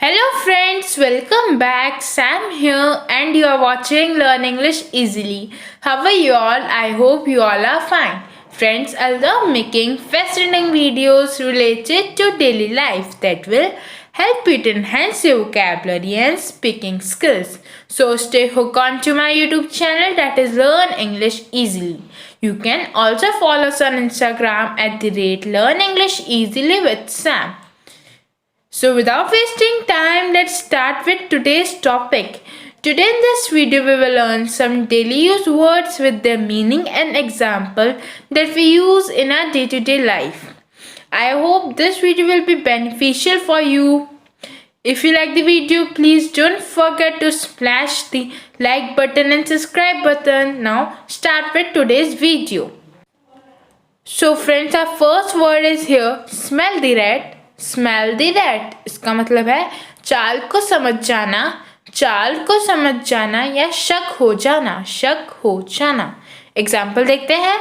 Hello friends, welcome back. Sam here and you are watching Learn English Easily. How are you all? I hope you all are fine. Friends, I love making fascinating videos related to daily life that will help you to enhance your vocabulary and speaking skills. So stay hooked on to my YouTube channel, that is Learn English Easily. You can also follow us on Instagram at @Learn English Easily with Sam. So without wasting time, let's start with today's topic. Today in this video we will learn some daily use words with their meaning and example that we use in our day-to-day life. I hope this video will be beneficial for you. If you like the video, please don't forget to smash the like button and subscribe button. Now start with today's video. So friends, our first word is here, smell the rat. Smell the rat इसका मतलब है चाल को समझ जाना या शक हो जाना। एग्जाम्पल देखते हैं।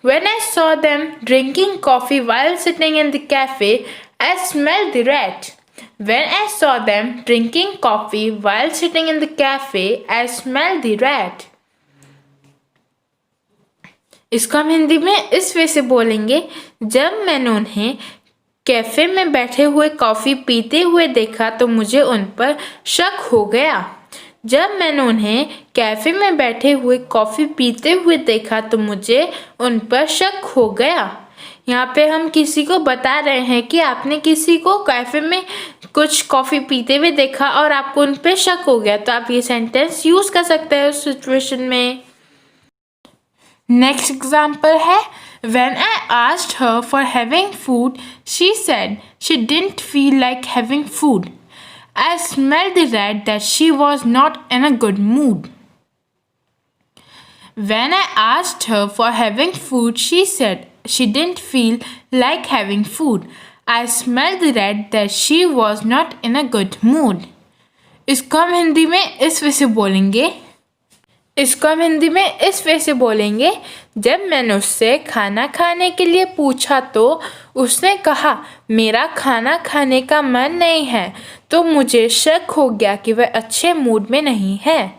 When I saw them drinking coffee while sitting in the cafe, I smelled the rat. When I saw them drinking coffee while sitting in the cafe, I smelled the rat. इसको हम हिंदी में इस वे से बोलेंगे, जब मैंने उन्हें कैफे में बैठे हुए कॉफ़ी पीते हुए देखा तो मुझे उन पर शक हो गया। जब मैंने उन्हें कैफे में बैठे हुए कॉफ़ी पीते हुए देखा तो मुझे उन पर शक हो गया। यहाँ पे हम किसी को बता रहे हैं कि आपने किसी को कैफे में कुछ कॉफ़ी पीते हुए देखा और आपको उन पर शक हो गया, तो आप ये सेंटेंस यूज़ कर सकते हैं उस सिचुएशन में। नेक्स्ट एग्जाम्पल है, When I asked her for having food, she said she didn't feel like having food. I smelled the rat that she was not in a good mood. When I asked her for having food, she said she didn't feel like having food. I smelled the rat that she was not in a good mood. इसको हम हिंदी में इस वे से बोलेंगे, जब मैंने उससे खाना खाने के लिए पूछा तो उसने कहा मेरा खाना खाने का मन नहीं है, तो मुझे शक हो गया कि वह अच्छे मूड में नहीं है।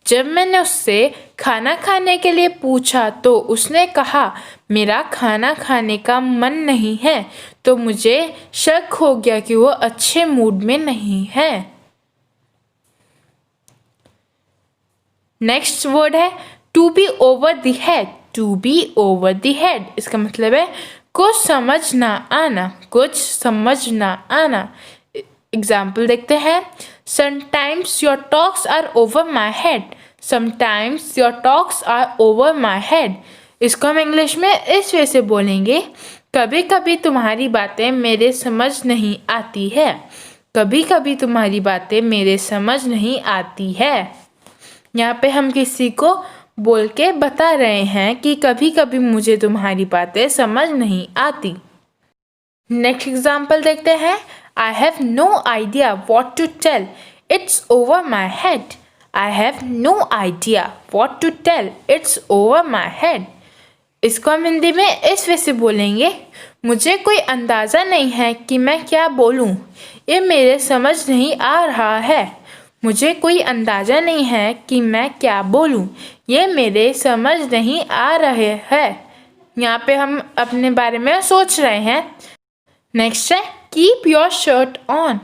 जब मैंने उससे खाना खाने के लिए पूछा तो उसने कहा मेरा खाना खाने का मन नहीं है, तो मुझे शक हो गया कि वह अच्छे मूड में नहीं है। नेक्स्ट वर्ड है to be over the head. To be over the head इसका मतलब है कुछ समझ ना आना। एग्जाम्पल देखते हैं। Sometimes your talks are over my head. Sometimes your talks are over my head इसको हम इंग्लिश में इस वे से बोलेंगे, कभी कभी तुम्हारी बातें मेरे समझ नहीं आती है। कभी कभी तुम्हारी बातें मेरे समझ नहीं आती है। यहाँ पे हम किसी को बोल के बता रहे हैं कि कभी कभी मुझे तुम्हारी बातें समझ नहीं आती। नेक्स्ट एग्जाम्पल देखते हैं। I have no idea what to tell, it's over my head. I have no idea what to tell, it's over my head इसको हम हिंदी में इस वे से बोलेंगे, मुझे कोई अंदाज़ा नहीं है कि मैं क्या बोलूँ, ये मेरे समझ नहीं आ रहा है। मुझे कोई अंदाज़ा नहीं है कि मैं क्या बोलूँ, ये मेरे समझ नहीं आ रहे हैं। यहाँ पे हम अपने बारे में सोच रहे हैं। नेक्स्ट है keep your shirt on.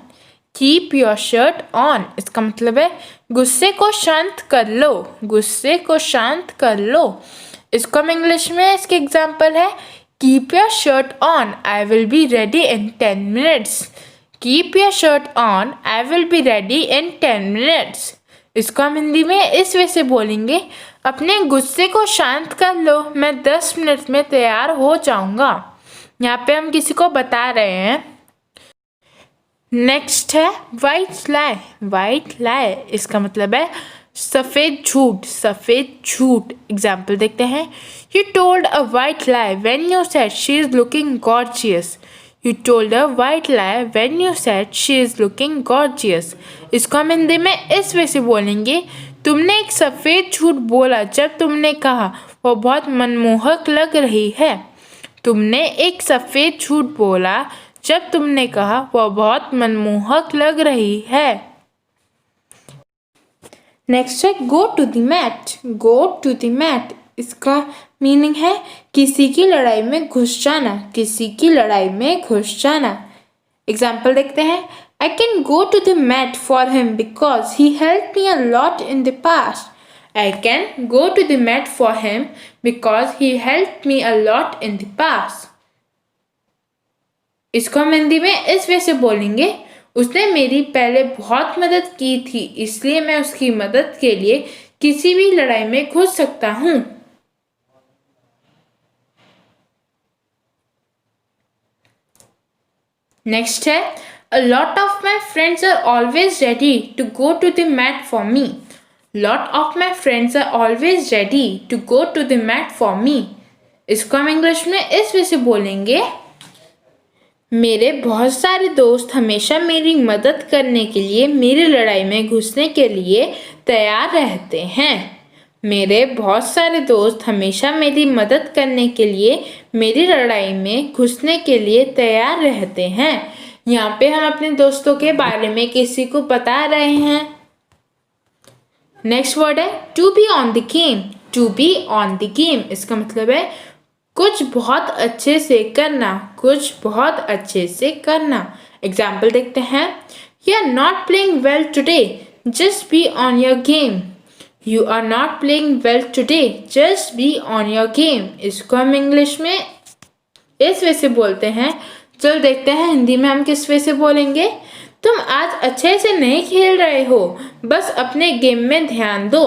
Keep your shirt on इसका मतलब है गुस्से को शांत कर लो। इसको हम इंग्लिश में इसके एग्जाम्पल है, keep your shirt on, I will be ready in 10 minutes। Keep your shirt on, I will be ready in 10 minutes। इसको हम हिंदी में इस वे से बोलेंगे, अपने गुस्से को शांत कर लो, मैं 10 मिनट में तैयार हो जाऊंगा। यहाँ पे हम किसी को बता रहे हैं। नेक्स्ट है वाइट लाई। वाइट लाई इसका मतलब है सफ़ेद झूठ। एग्जाम्पल देखते हैं। You told a white lie when you said she is looking gorgeous। You told a white lie when you said she is looking gorgeous। इसको हम हिंदी में इस वे से बोलेंगे, तुमने एक सफ़ेद झूठ बोला जब तुमने कहा वो बहुत मनमोहक लग रही है। तुमने एक सफ़ेद झूठ बोला जब तुमने कहा वह बहुत मनमोहक लग रही है। नेक्स्ट है go to the mat. Go to the mat इसका मीनिंग है किसी की लड़ाई में घुस जाना, किसी की लड़ाई में घुस जाना। एग्जाम्पल देखते हैं। I can go to the mat for him because he helped me a lot in the past. I can go to the mat for him because he helped me a lot in the past. इसको हम हिंदी में इस वे से बोलेंगे, उसने मेरी पहले बहुत मदद की थी इसलिए मैं उसकी मदद के लिए किसी भी लड़ाई में घुस सकता हूँ। नेक्स्ट है A lot of my friends are always ready to go to the mat for me. Lot of my friends are always ready to go to the mat for me. इसको हम इंग्लिश में इस वे से बोलेंगे, मेरे बहुत सारे दोस्त हमेशा मेरी मदद करने के लिए मेरी लड़ाई में घुसने के लिए तैयार रहते हैं। मेरे बहुत सारे दोस्त हमेशा मेरी मदद करने के लिए मेरी लड़ाई में घुसने के लिए तैयार रहते हैं। यहाँ पे हम अपने दोस्तों के बारे में किसी को बता रहे हैं। नेक्स्ट वर्ड है to be on the game. To be on the game इसका मतलब है कुछ बहुत अच्छे से करना, कुछ बहुत अच्छे से करना। एग्जाम्पल देखते हैं। You are not playing well today, just be on your game. You are not playing well today, just be on your game. इसको हम इंग्लिश में इस वे से बोलते हैं। चलो देखते हैं हिंदी में हम किस वे से बोलेंगे। तुम आज अच्छे से नहीं खेल रहे हो, बस अपने गेम में ध्यान दो।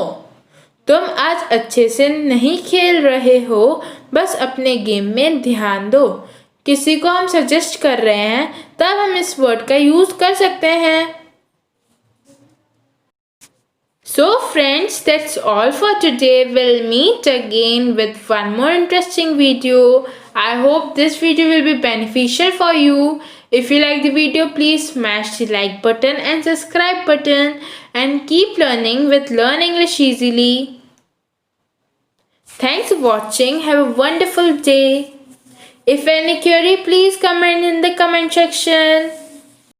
तुम आज अच्छे से नहीं खेल रहे हो, बस अपने गेम में ध्यान दो। किसी को हम सजेस्ट कर रहे हैं तब हम इस वर्ड का यूज कर सकते हैं। So friends, that's all for today. We'll meet again with one more interesting video. I hope this video will be beneficial for you. If you like the video, please smash the like button and subscribe button and keep learning with Learn English Easily. Thanks for watching. Have a wonderful day. If any query, please comment in the comment section.